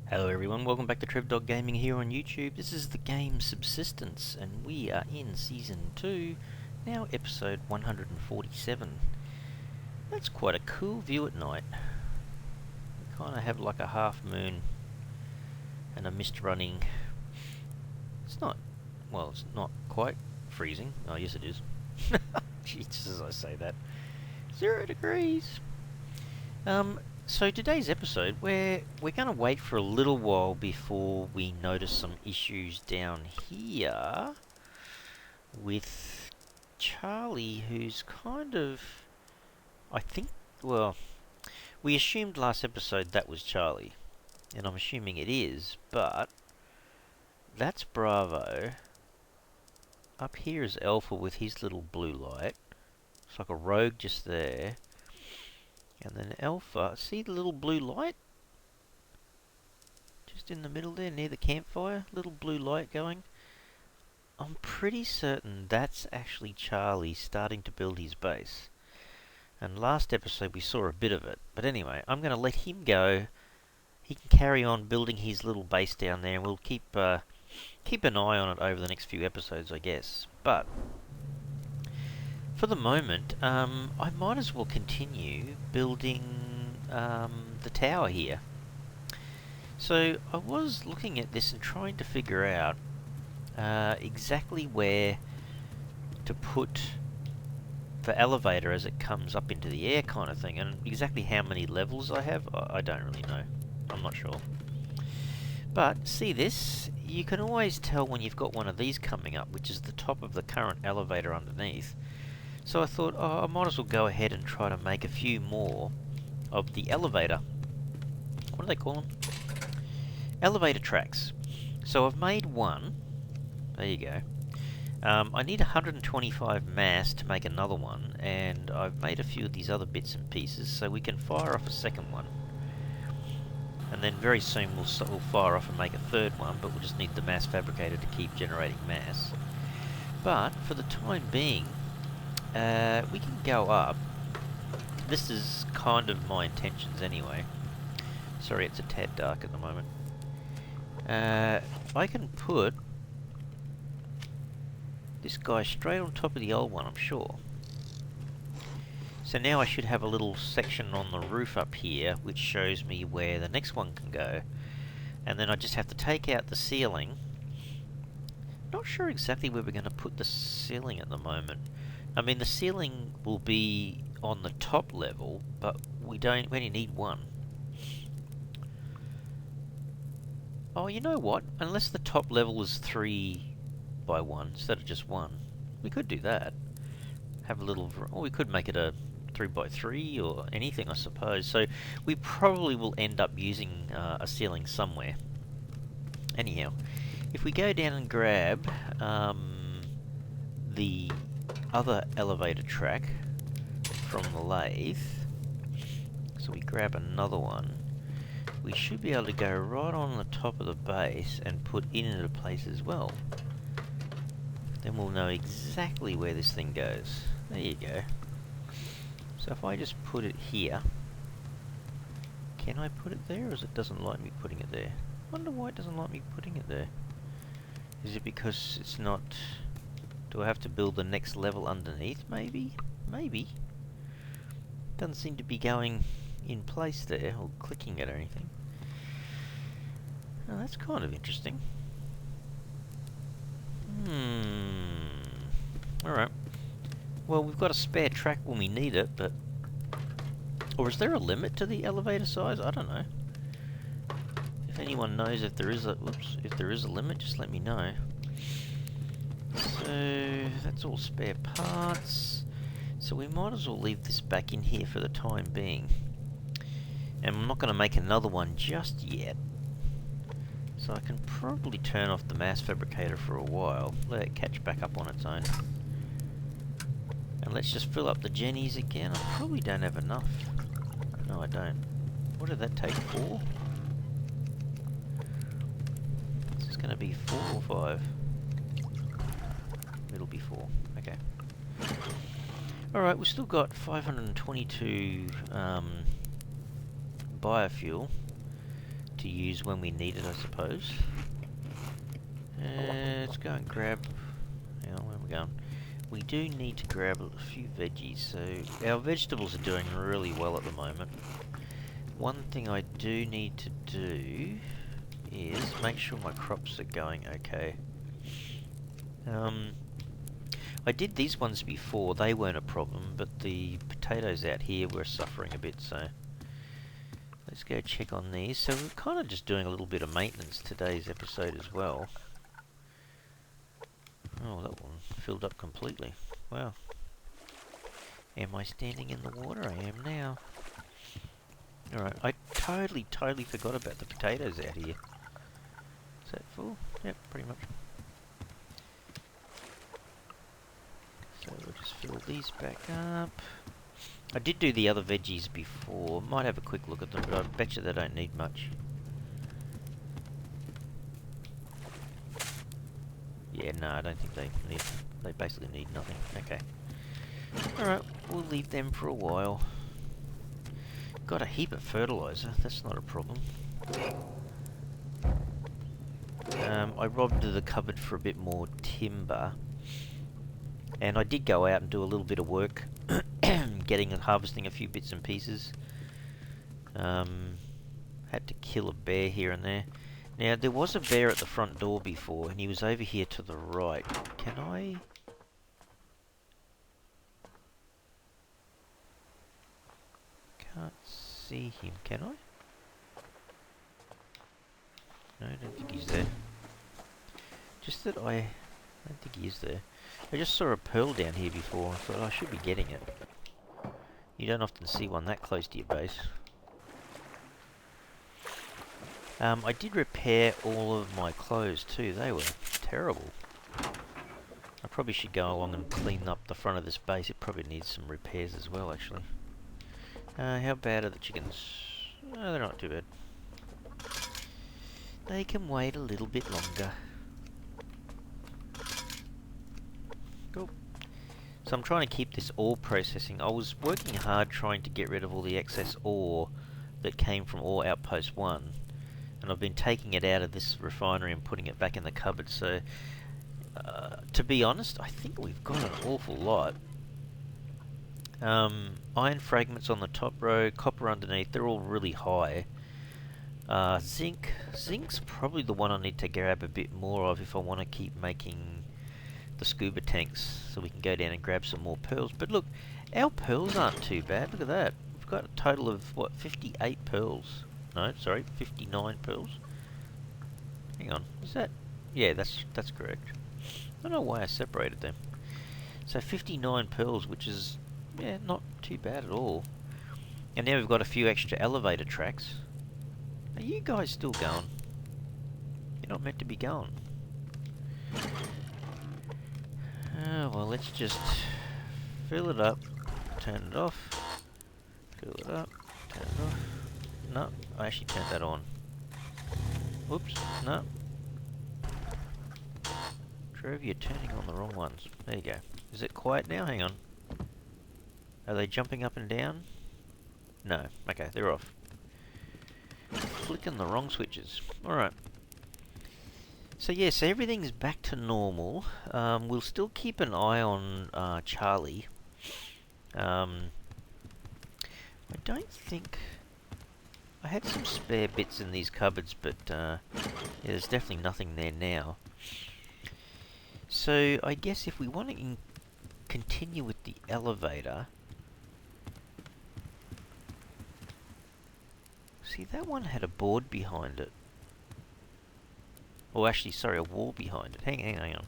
Hello everyone, welcome back to TrevDog Gaming here on YouTube. This is the game Subsistence, and we are in Season 2, now episode 147. That's quite a cool view at night. We kind of have like a half moon and a mist running. It's not quite freezing. Oh yes it is. Jesus, I say that. 0 degrees. So today's episode, we're going to wait for a little while before we notice some issues down here with Charlie, who's kind of, we assumed last episode that was Charlie, and I'm assuming it is, but that's Bravo. Up here is Alpha with his little blue light. It's like a rogue just there. And then Alpha, see the little blue light? Just in the middle there, near the campfire, little blue light going. I'm pretty certain that's actually Charlie starting to build his base. And last episode we saw a bit of it. But anyway, I'm going to let him go. He can carry on building his little base down there, and we'll keep an eye on it over the next few episodes, I guess. But for the moment, I might as well continue building the tower here. So I was looking at this and trying to figure out exactly where to put the elevator as it comes up into the air kind of thing, and exactly how many levels I have, I don't really know. I'm not sure. But see this? You can always tell when you've got one of these coming up, which is the top of the current elevator underneath. So I thought, I might as well go ahead and try to make a few more of the elevator. What do they call them? Elevator tracks. So I've made one. There you go. I need 125 mass to make another one, and I've made a few of these other bits and pieces, so we can fire off a second one. And then very soon we'll fire off and make a third one, but we'll just need the mass fabricator to keep generating mass. But for the time being, we can go up. This is kind of my intentions anyway. Sorry, it's a tad dark at the moment. I can put this guy straight on top of the old one, I'm sure. So now I should have a little section on the roof up here which shows me where the next one can go. And then I just have to take out the ceiling. Not sure exactly where we're going to put the ceiling at the moment. I mean, the ceiling will be on the top level, but we only need one. Oh, you know what? Unless the top level is 3 by 1 instead of just 1, we could do that. Have a little, or we could make it a 3 by 3 or anything, I suppose. So we probably will end up using a ceiling somewhere. Anyhow, if we go down and grab the other elevator track from the lathe, so we grab another one, we should be able to go right on the top of the base and put it into place as well. Then we'll know exactly where this thing goes. There you go. So if I just put it here, can I put it there, or is it doesn't like me putting it there? I wonder why it doesn't like me putting it there. Is it because it's not... Do I have to build the next level underneath, maybe? Maybe. Doesn't seem to be going in place there, or clicking it or anything. Oh, that's kind of interesting. Alright. Well, we've got a spare track when we need it, but... Or is there a limit to the elevator size? I don't know. If anyone knows if there is a... Whoops. If there is a limit, just let me know. So, that's all spare parts. So we might as well leave this back in here for the time being. And I'm not going to make another one just yet. So I can probably turn off the mass fabricator for a while. Let it catch back up on its own. And let's just fill up the jennies again. I probably don't have enough. No, I don't. What did that take? 4? Is this going to be 4 or 5? It'll be 4. Okay. Alright, we've still got 522 biofuel to use use when we need it, I suppose. Let's go and grab... Hang on, where are we going? We do need to grab a few veggies, so our vegetables are doing really well at the moment. One thing I do need to do is make sure my crops are going okay. I did these ones before, they weren't a problem, but the potatoes out here were suffering a bit, so let's go check on these. So we're kind of just doing a little bit of maintenance today's episode as well. Oh, that one filled up completely. Wow. Am I standing in the water? I am now. Alright, I totally forgot about the potatoes out here. Is that full? Yep, pretty much. So we'll just fill these back up. I did do the other veggies before. Might have a quick look at them, but I bet you they don't need much. Yeah, no, I don't think they basically need nothing. Okay. Alright, we'll leave them for a while. Got a heap of fertilizer, that's not a problem. I robbed the cupboard for a bit more timber. And I did go out and do a little bit of work, getting and harvesting a few bits and pieces. Had to kill a bear here and there. Now, there was a bear at the front door before, and he was over here to the right. Can I... Can't see him, can I? No, I don't think he's there. Just that I don't think he is there. I just saw a pearl down here before. I thought I should be getting it. You don't often see one that close to your base. I did repair all of my clothes too. They were terrible. I probably should go along and clean up the front of this base. It probably needs some repairs as well, actually. How bad are the chickens? Oh, they're not too bad. They can wait a little bit longer. Cool. So I'm trying to keep this ore processing. I was working hard trying to get rid of all the excess ore that came from Ore Outpost 1. And I've been taking it out of this refinery and putting it back in the cupboard. So, to be honest, I think we've got an awful lot. Iron fragments on the top row, copper underneath, they're all really high. Zinc's probably the one I need to grab a bit more of if I want to keep making the scuba tanks, so we can go down and grab some more pearls. But look, our pearls aren't too bad. Look at that. We've got a total of, what, 58 pearls. No, sorry, 59 pearls. Hang on, is that... Yeah, that's correct. I don't know why I separated them. So 59 pearls, which is, yeah, not too bad at all. And now we've got a few extra elevator tracks. Are you guys still going? You're not meant to be going. Well, let's just fill it up, turn it off, fill it up, turn it off. No, I actually turned that on. Whoops, no. Trove, you're turning on the wrong ones. There you go. Is it quiet now? Hang on. Are they jumping up and down? No. Okay, they're off. Flicking the wrong switches. Alright. So yeah, so everything's back to normal. We'll still keep an eye on Charlie. I don't think... I had some spare bits in these cupboards, but yeah, there's definitely nothing there now. So I guess if we want to continue with the elevator... See, that one had a board behind it. Oh, actually, sorry, a wall behind it. Hang on.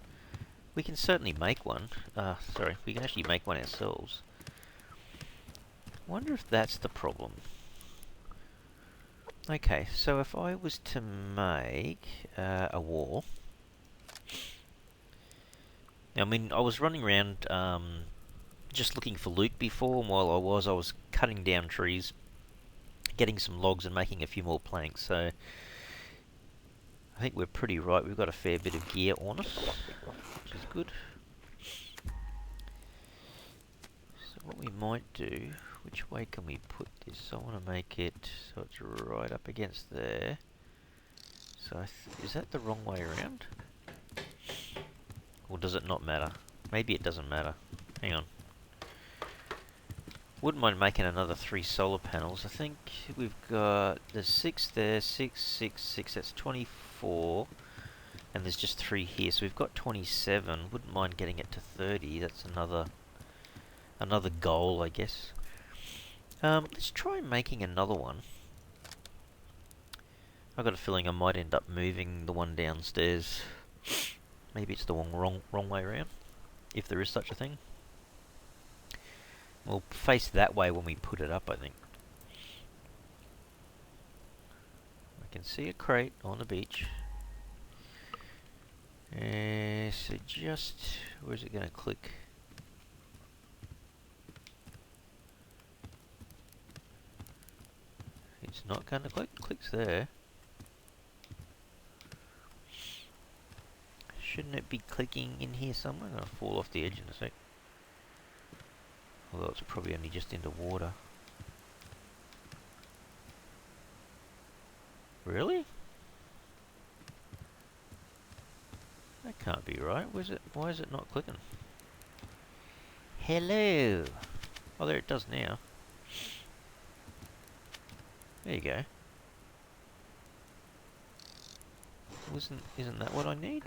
We can certainly make one. Sorry, we can actually make one ourselves. Wonder if that's the problem. Okay, so if I was to make a wall... Now, I mean, I was running around just looking for loot before, and while I was cutting down trees, getting some logs and making a few more planks, so... I think we're pretty right. We've got a fair bit of gear on us, which is good. So what we might do, which way can we put this? I want to make it so it's right up against there. So is that the wrong way around? Or does it not matter? Maybe it doesn't matter. Hang on. Wouldn't mind making another 3 solar panels. I think we've got, there's 6 there, 6, 6, 6, that's 24. And there's just 3 here, so we've got 27. Wouldn't mind getting it to 30. That's another goal, I guess. Let's try making another one. I've got a feeling I might end up moving the one downstairs. Maybe it's the wrong way around, if there is such a thing. We'll face that way when we put it up, I think. I can see a crate on the beach. So just, where's it going to click? It's not going to click. Clicks there. Shouldn't it be clicking in here somewhere? I'm going to fall off the edge in a sec. Although it's probably only just into water. Really? That can't be right. Why is it not clicking? Hello! Oh, there it does now. There you go. Isn't that what I need?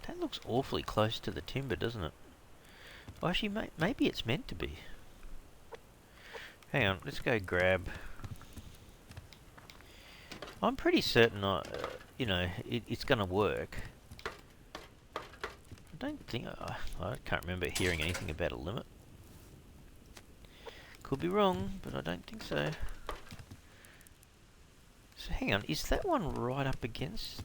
That looks awfully close to the timber, doesn't it? Well, actually, maybe it's meant to be. Hang on, let's go grab. I'm pretty certain, you know, it's going to work. I don't think I can't remember hearing anything about a limit. Could be wrong, but I don't think so. So hang on, is that one right up against?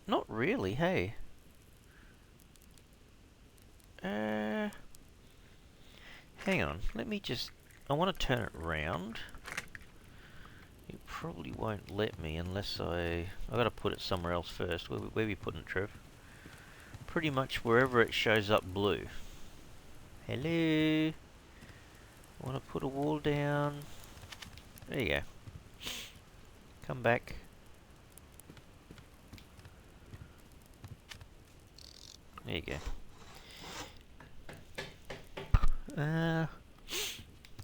Not really. Hey. Hang on. Let me just. I want to turn it round. It probably won't let me unless I got to put it somewhere else first. Where are we putting it, Trev? Pretty much wherever it shows up blue. Hello. I want to put a wall down. There you go. Come back. There you go.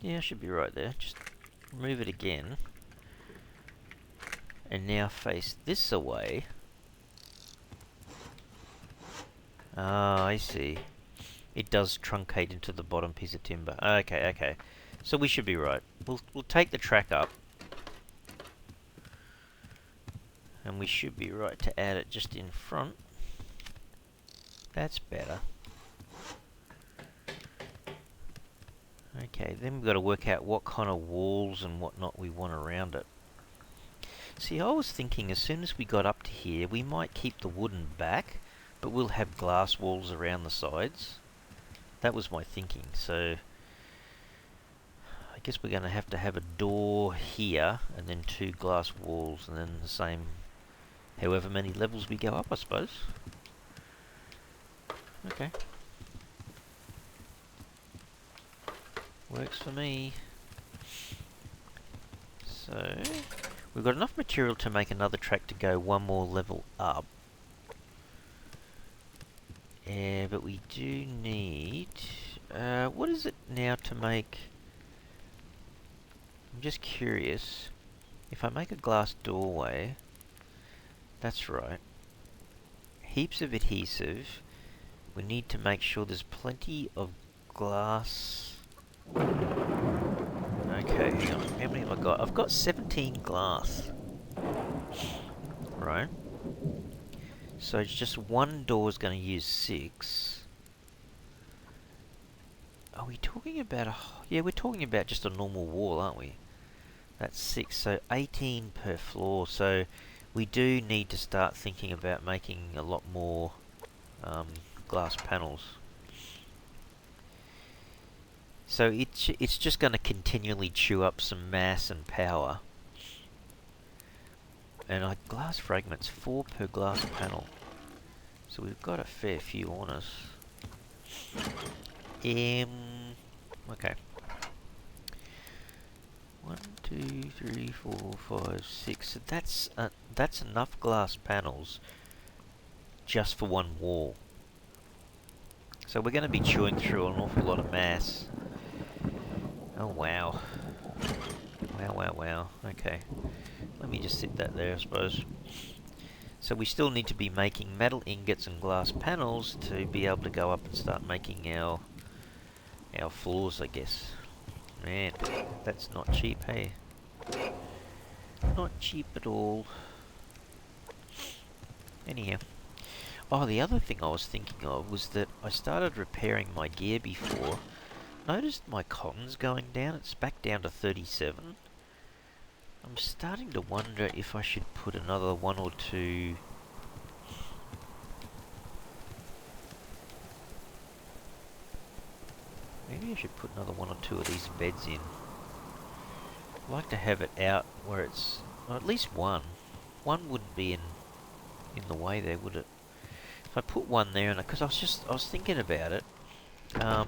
Yeah, should be right there. Just move it again. And now face this away. Ah, I see. It does truncate into the bottom piece of timber. Okay, okay. So we should be right. We'll take the track up. And we should be right to add it just in front. That's better. Okay, then we've got to work out what kind of walls and whatnot we want around it. See, I was thinking as soon as we got up to here, we might keep the wooden back, but we'll have glass walls around the sides. That was my thinking, so I guess we're going to have a door here, and then 2 glass walls, and then the same however many levels we go up, I suppose. Okay. Works for me. So, we've got enough material to make another track to go 1 more level up. Yeah, but we do need... what is it now to make... I'm just curious. If I make a glass doorway... That's right. Heaps of adhesive. We need to make sure there's plenty of glass... Okay, hang on. How many have I got? I've got 17 glass. Right. So it's just 1 door is going to use 6. Are we talking about a... Yeah, we're talking about just a normal wall, aren't we? That's 6, so 18 per floor. So we do need to start thinking about making a lot more glass panels. So it's just going to continually chew up some mass and power. And glass fragments, 4 per glass panel. So we've got a fair few on us. Okay. 1, 2, 3, 4, 5, 6. So that's enough glass panels just for one wall. So we're going to be chewing through an awful lot of mass. Oh wow. Wow, wow, wow. Okay. Let me just sit that there, I suppose. So we still need to be making metal ingots and glass panels to be able to go up and start making our floors, I guess. Man, that's not cheap, hey? Not cheap at all. Anyhow. Oh, the other thing I was thinking of was that I started repairing my gear before. Noticed my cotton's going down. It's back down to 37. I'm starting to wonder if I should put another one or two... Maybe I should put another one or two of these beds in. I'd like to have it out where it's... Well, at least one. One wouldn't be in the way there, would it? If I put one there, and because I was thinking about it. Have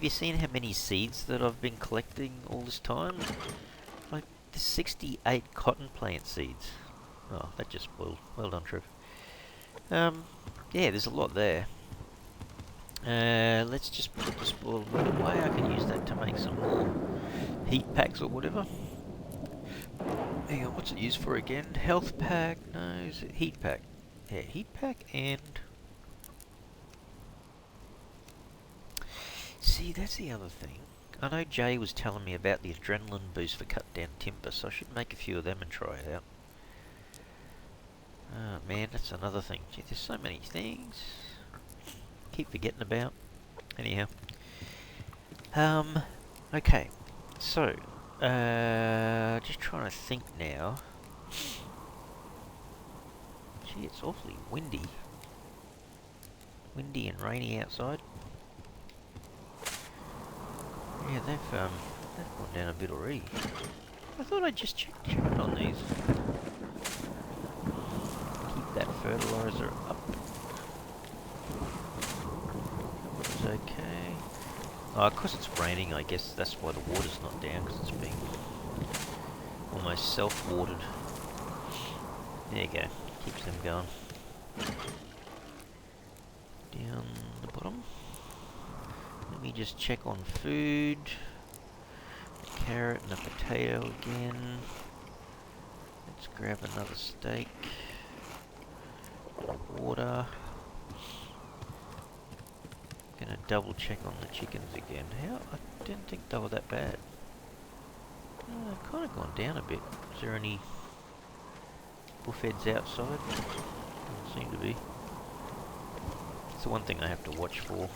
you seen how many seeds that I've been collecting all this time? Like, there's 68 cotton plant seeds. Oh, that just spoiled. Well done, Trev. Yeah, there's a lot there. Let's just put the spoiled wood away. I can use that to make some more heat packs or whatever. Hang on, what's it used for again? Health pack? No, is it heat pack? Yeah, heat pack and... See, that's the other thing. I know Jay was telling me about the adrenaline boost for cut down timber, so I should make a few of them and try it out. Oh man, that's another thing. Gee, there's so many things. Keep forgetting about. Anyhow. Okay. So, just trying to think now. Gee, it's awfully windy. Windy and rainy outside. Yeah, they've gone down a bit already. I thought I'd just checked on these. Keep that fertilizer up. It's okay. Oh, because it's raining, I guess that's why the water's not down, because it's being almost self-watered. There you go. Keeps them going. Down the bottom. Let me just check on food. A carrot and a potato again. Let's grab another steak. Water. Gonna double check on the chickens again. I didn't think they were that bad. They've kind of gone down a bit. Is there any bullheads outside? Doesn't seem to be. It's the one thing I have to watch for.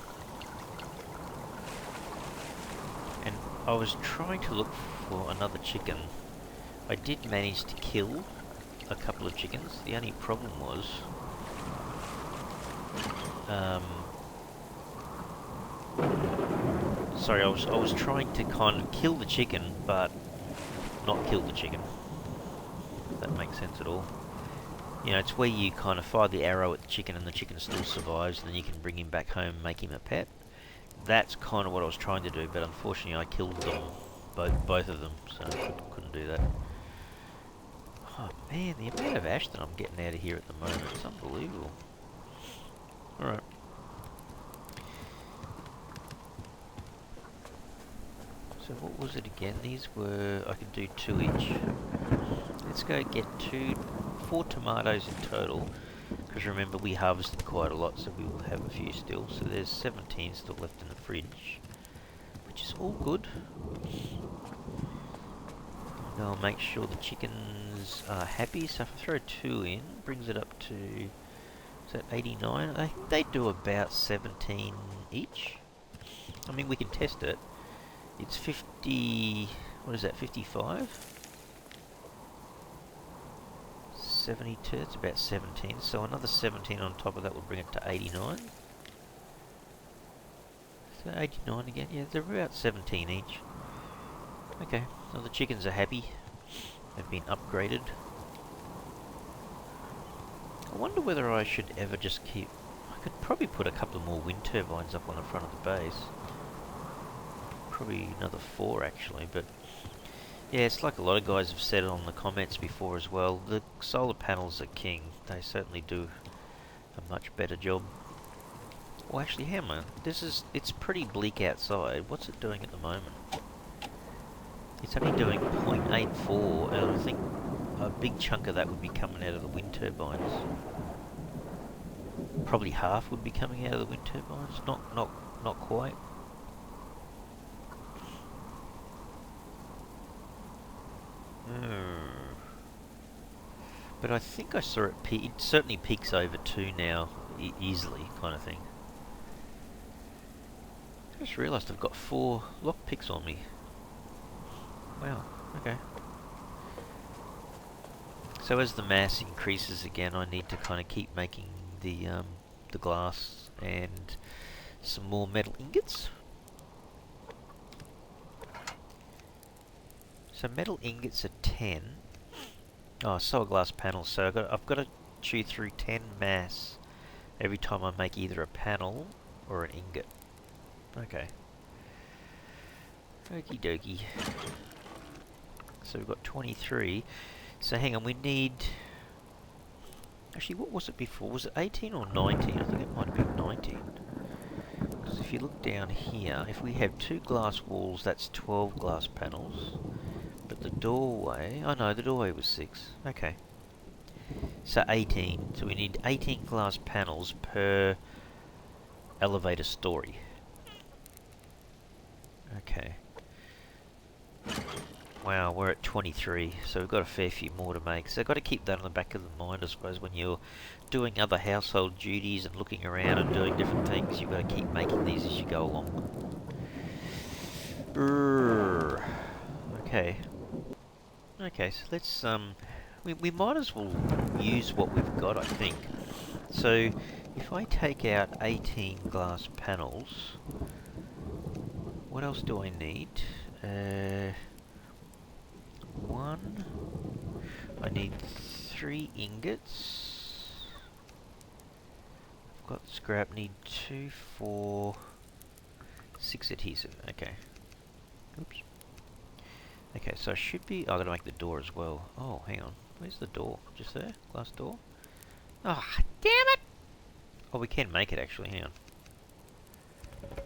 And I was trying to look for another chicken. I did manage to kill a couple of chickens. The only problem was... sorry, I was trying to kind of kill the chicken, but not kill the chicken. If that makes sense at all. You know, it's where you kind of fire the arrow at the chicken and the chicken still survives, and then you can bring him back home and make him a pet. That's kind of what I was trying to do, but unfortunately I killed them, both of them, so I couldn't do that. Oh man, the amount of ash that I'm getting out of here at the moment is unbelievable. Alright. So what was it again? These were... I could do 2 each. Let's go get 4 tomatoes in total. Because remember, we harvested quite a lot, so we will have a few still. So there's 17 still left in the fridge. Which is all good. Now I'll make sure the chickens are happy. So if I throw 2 in, brings it up to... Is that 89? I think they do about 17 each. I mean, we can test it. It's 50... What is that, 55? 72, it's about 17. So another 17 on top of that will bring it to 89. So 89 again, yeah, they're about 17 each. Okay, so the chickens are happy. They've been upgraded. I wonder whether I should ever just keep... I could probably put a couple more wind turbines up on the front of the base. Probably another 4 actually, but Yeah, it's like a lot of guys have said it on the comments before as well. The solar panels are king. They certainly do a much better job. Well, actually, hang on. It's pretty bleak outside. What's it doing at the moment? It's only doing 0.84, and I think a big chunk of that would be coming out of the wind turbines. Probably half would be coming out of the wind turbines. Not quite. But I think I saw it peak. It certainly peaks over 2 now, easily, kind of thing. I just realised I've got 4 lockpicks on me. Wow, okay. So as the mass increases again, I need to kind of keep making the glass and some more metal ingots. So metal ingots are 10. Oh, solid glass panels. So I've got to chew through 10 mass every time I make either a panel or an ingot. Okay. Okie dokie. So we've got 23. So hang on, we need... Actually, what was it before? Was it 18 or 19? I think it might have been 19. Because if you look down here, if we have 2 glass walls, that's 12 glass panels. But the doorway... Oh no, the doorway was 6. Okay. So 18. So we need 18 glass panels per elevator story. Okay. Wow, we're at 23, so we've got a fair few more to make. So I've got to keep that in the back of the mind, I suppose, when you're doing other household duties and looking around and doing different things. You've got to keep making these as you go along. Okay. Okay, so let's, we might as well use what we've got, I think. So, if I take out 18 glass panels, what else do I need? 1. I need 3 ingots. I've got scrap. Need 2, 4, 6 adhesive. Okay. Oops. Okay, so I should be... Oh, I've got to make the door as well. Oh, hang on. Where's the door? Just there? Glass door? Oh, damn it! Oh, we can make it actually. Hang on.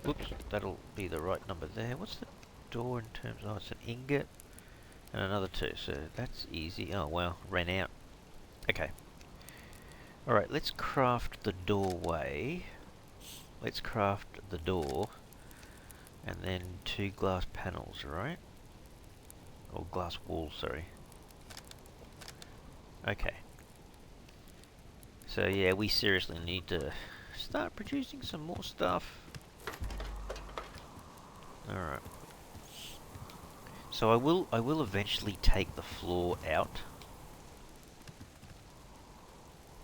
Whoops. That'll be the right number there. What's the door in terms of... Oh, it's an ingot. And another 2, so that's easy. Oh, wow, ran out. Okay. Alright, let's craft the doorway. Let's craft the door. And then 2 glass panels, right? Or glass walls, sorry. Okay. So yeah, we seriously need to start producing some more stuff. Alright. So I will eventually take the floor out.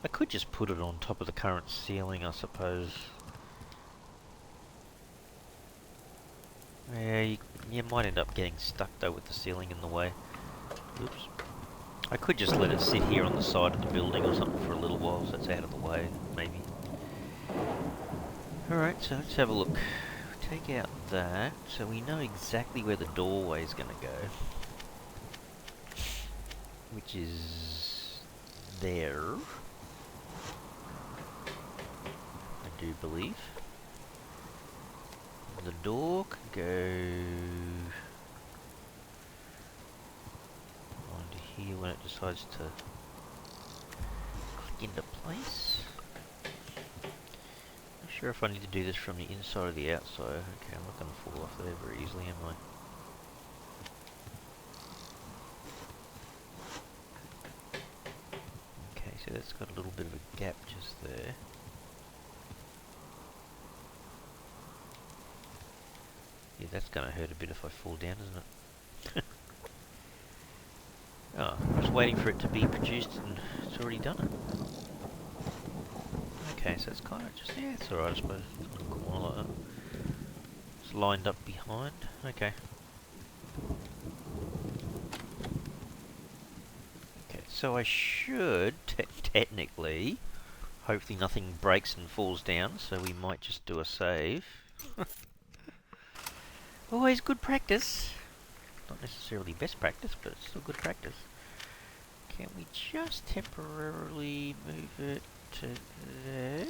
I could just put it on top of the current ceiling, I suppose. Yeah, you might end up getting stuck though with the ceiling in the way. Oops. I could just let it sit here on the side of the building or something for a little while so it's out of the way, maybe. Alright, so let's have a look. Take out that, so we know exactly where the doorway is going to go. Which is... there. I do believe. The door can go... onto here when it decides to click into place. Not sure if I need to do this from the inside or the outside. Okay, I'm not going to fall off there very easily, am I? Okay, so that's got a little bit of a gap just there. Yeah, that's going to hurt a bit if I fall down, isn't it? Oh, I was waiting for it to be produced and it's already done it. Okay, so it's kind of just, yeah, it's alright I suppose. It's on a corner like that. It's lined up behind. Okay. Okay, so I should, technically, hopefully nothing breaks and falls down, so we might just do a save. Always good practice. Not necessarily best practice, but it's still good practice. Can we just temporarily move it to there?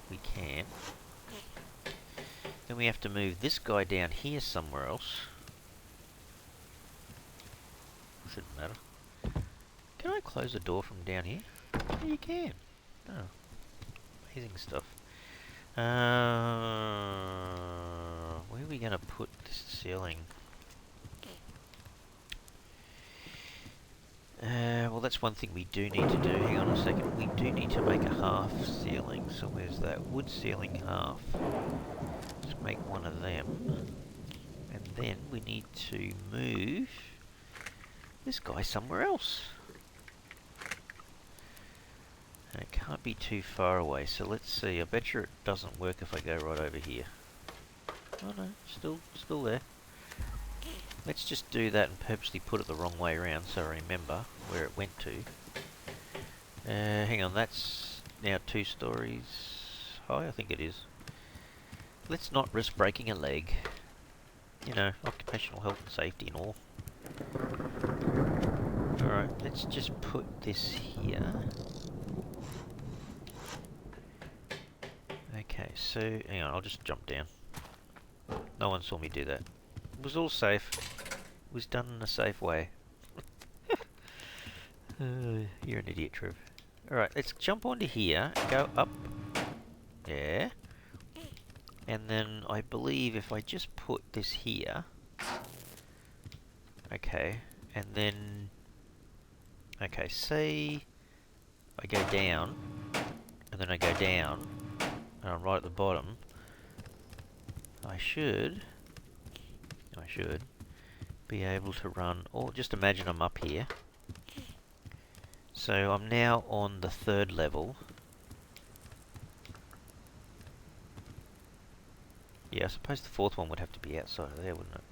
We can. Then we have to move this guy down here somewhere else. Shouldn't matter. Can I close the door from down here? Yeah, you can. Oh, amazing stuff. Where are we going to put this ceiling? Well, that's one thing we do need to do. Hang on a second. We do need to make a half ceiling. So where's that? Wood ceiling half. Let's make one of them. And then we need to move this guy somewhere else. And it can't be too far away. So let's see. I bet you it doesn't work if I go right over here. Oh no, still there. Let's just do that and purposely put it the wrong way around so I remember where it went to. Hang on, that's now 2 stories high, I think it is. Let's not risk breaking a leg. You know, occupational health and safety and all. Alright, let's just put this here. Okay, so, hang on, I'll just jump down. No one saw me do that. It was all safe. It was done in a safe way. You're an idiot, Trev. Alright, let's jump onto here, go up. Yeah. And then I believe if I just put this here. Okay, and then... Okay, say I go down, and then I go down, and I'm right at the bottom. I should be able to run, or just imagine I'm up here. So I'm now on the 3rd level. Yeah, I suppose the 4th one would have to be outside of there, wouldn't it?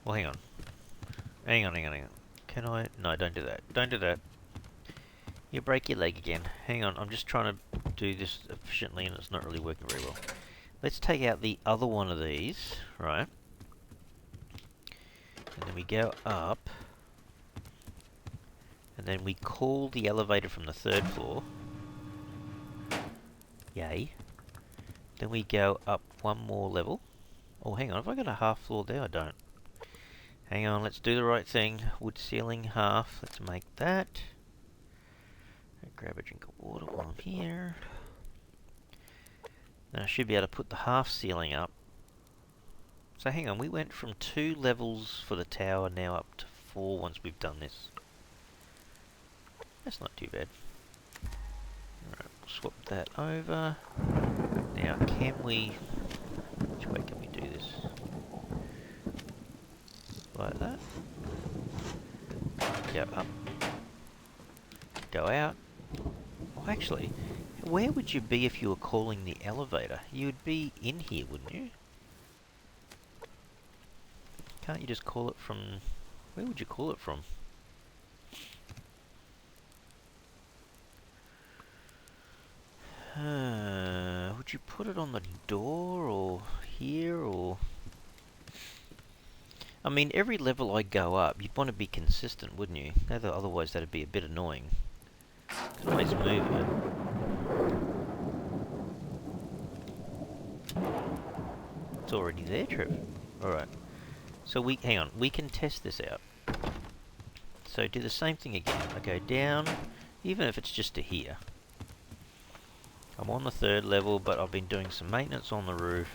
Well, hang on. Hang on. Can I? No, don't do that. Don't do that. You break your leg again. Hang on, I'm just trying to do this efficiently and it's not really working very well. Let's take out the other one of these, right? And then we go up. And then we call the elevator from the 3rd floor. Yay. Then we go up one more level. Oh, hang on, have I got a half floor there? I don't. Hang on, let's do the right thing. Wood ceiling half. Let's make that. Grab a drink of water while I'm here. Then I should be able to put the half ceiling up. So hang on, we went from 2 levels for the tower now up to 4 once we've done this. That's not too bad. Alright, we'll swap that over. Now, can we... Which way can we do this? Like that. Go up. Go out. Oh, actually, where would you be if you were calling the elevator? You would be in here, wouldn't you? Can't you just call it from... Where would you call it from? Would you put it on the door, or here, or... I mean, every level I go up, you'd want to be consistent, wouldn't you? Otherwise that'd be a bit annoying. Can always move it. It's already there, Trev. Alright. So hang on, we can test this out. So do the same thing again. I go down, even if it's just to here. I'm on the 3rd level, but I've been doing some maintenance on the roof.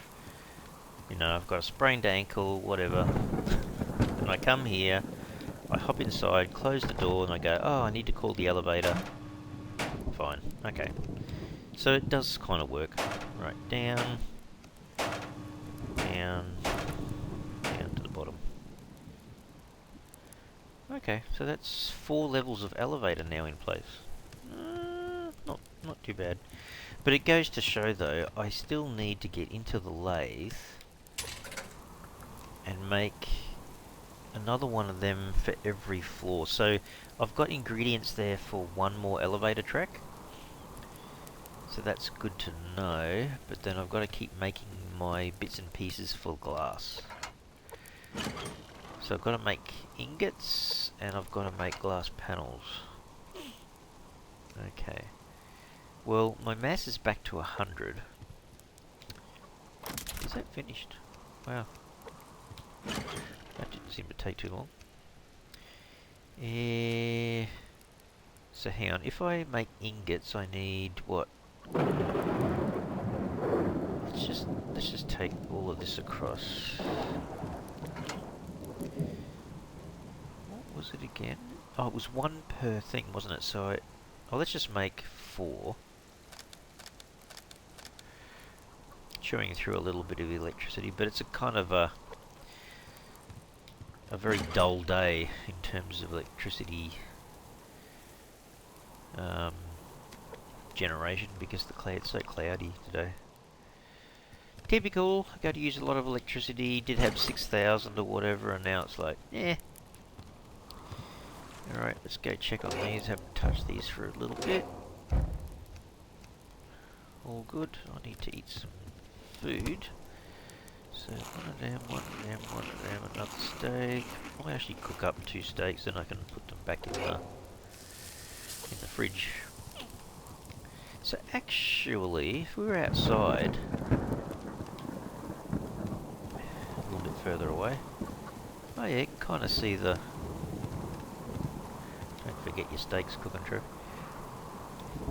You know, I've got a sprained ankle, whatever. And I come here, I hop inside, close the door, and I go, oh, I need to call the elevator. Fine, okay. So it does kind of work. Right, down, down, down to the bottom. Okay, so that's 4 levels of elevator now in place. Not too bad. But it goes to show, though, I still need to get into the lathe and make another one of them for every floor. So I've got ingredients there for 1 more elevator track. So that's good to know, but then I've got to keep making my bits and pieces for glass. So I've got to make ingots, and I've got to make glass panels. Okay. Well, my mass is back to 100. Is that finished? Wow. That didn't seem to take too long. So hang on, if I make ingots, I need what? Let's just take all of this across. What was it again? Oh, it was 1 per thing, wasn't it? So let's just make 4. Chewing through a little bit of electricity, but it's a kind of a very dull day in terms of electricity generation because it's so cloudy today. Typical. I got to use a lot of electricity. Did have 6,000 or whatever, and now it's like, eh. Alright, let's go check on these. Haven't touched these for a little bit. All good. I need to eat some food. So one of them, another steak. I'll actually cook up 2 steaks, then I can put them back in the fridge. So actually, if we were outside, a little bit further away, oh yeah, you can kind of see the. Don't forget your steaks cooking, Trev.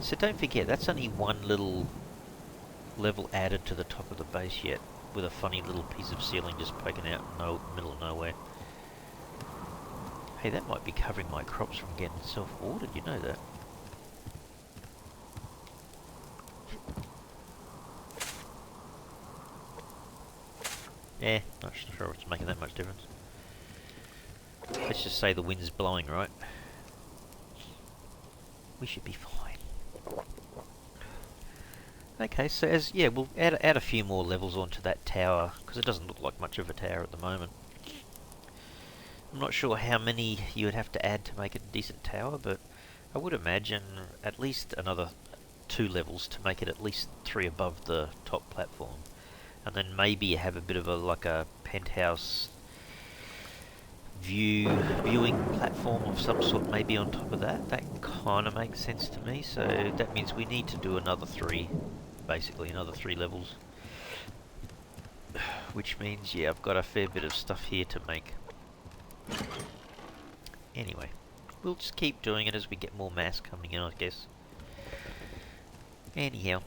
So don't forget, that's only one little level added to the top of the base yet, with a funny little piece of ceiling just poking out in the middle of nowhere. Hey, that might be covering my crops from getting self-watered, you know that. Yeah, not sure it's making that much difference. Let's just say the wind's blowing, right? We should be fine. Okay, so we'll add a few more levels onto that tower, because it doesn't look like much of a tower at the moment. I'm not sure how many you would have to add to make a decent tower, but I would imagine at least another 2 levels to make it at least 3 above the top platform. And then maybe you have a bit of a penthouse viewing platform of some sort maybe on top of that. That kind of makes sense to me, so that means we need to do another 3, basically another 3 levels. Which means, yeah, I've got a fair bit of stuff here to make. Anyway, we'll just keep doing it as we get more mass coming in, I guess. Anyhow.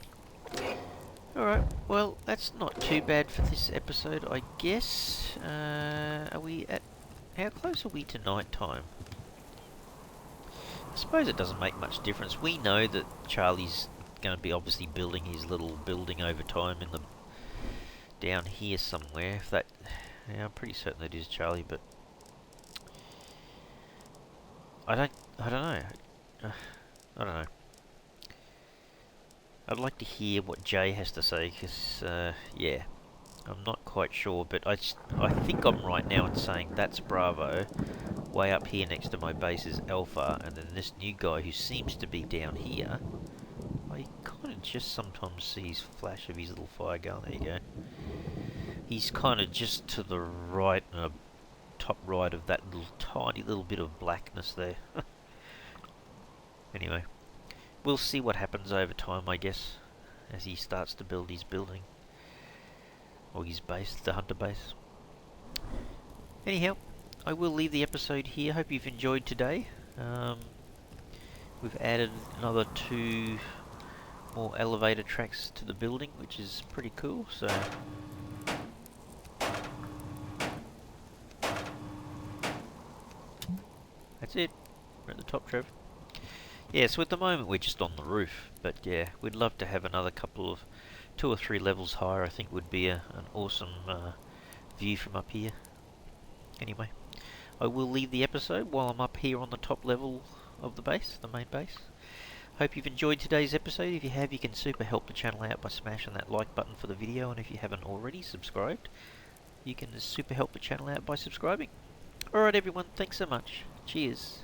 Alright, well, that's not too bad for this episode, I guess. How close are we to night time? I suppose it doesn't make much difference. We know that Charlie's going to be obviously building his little building over time down here somewhere. Yeah, I'm pretty certain it is Charlie, but I don't know. I don't know. I'd like to hear what Jay has to say, because, yeah, I'm not quite sure, but I think I'm right now in saying that's Bravo. Way up here next to my base is Alpha, and then this new guy who seems to be down here, I kind of just sometimes see his flash of his little fire gun. There you go. He's kind of just to the right, top right of that tiny little bit of blackness there. Anyway. We'll see what happens over time, I guess, as he starts to build his building. Or his base, the hunter base. Anyhow, I will leave the episode here. Hope you've enjoyed today. We've added another 2 more elevator tracks to the building, which is pretty cool, so... That's it. We're at the top, Trev. Yeah, so at the moment we're just on the roof, but yeah, we'd love to have another couple of 2 or 3 levels higher. I think would be an awesome view from up here. Anyway, I will leave the episode while I'm up here on the top level of the base, the main base. Hope you've enjoyed today's episode. If you have, you can super help the channel out by smashing that like button for the video, and if you haven't already subscribed, you can super help the channel out by subscribing. Alright everyone, thanks so much. Cheers.